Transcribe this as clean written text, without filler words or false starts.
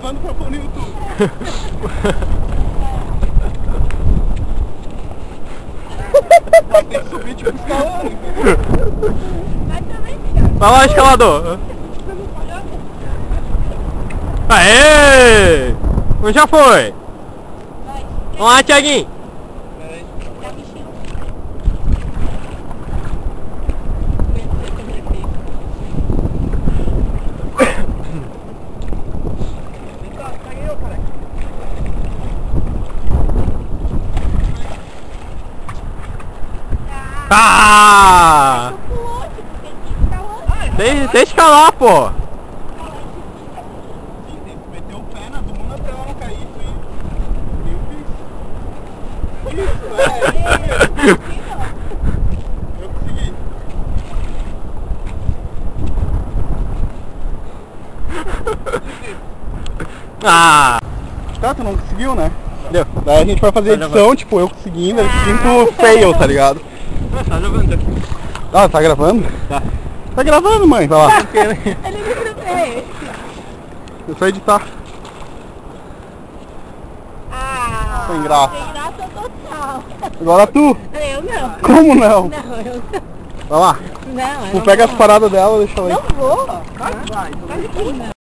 gravando pra pôr no YouTube. Tem que subir tipo escalando. Vai lá, escalador. Aê! Um já foi. Vamos lá, Thiaguinho. Ah! Deixa escalar, pô. Meteu o pé na duna pra ela não cair. Isso, eu consegui. Ah! Tá, tu não conseguiu, né? Deu. Daí a gente vai fazer edição, tipo, eu conseguindo, eles seguindo fail, tá ligado? Tá jogando. Ah, tá gravando? Tá. Tá gravando, mãe, vai lá. Ele Eu só editar. Ah, Sem graça. sem graça total. Agora tu. Eu não. Como não? Não, eu Vai lá. não. Tu pega as paradas dela e deixa ela aí. Não vou. Vai.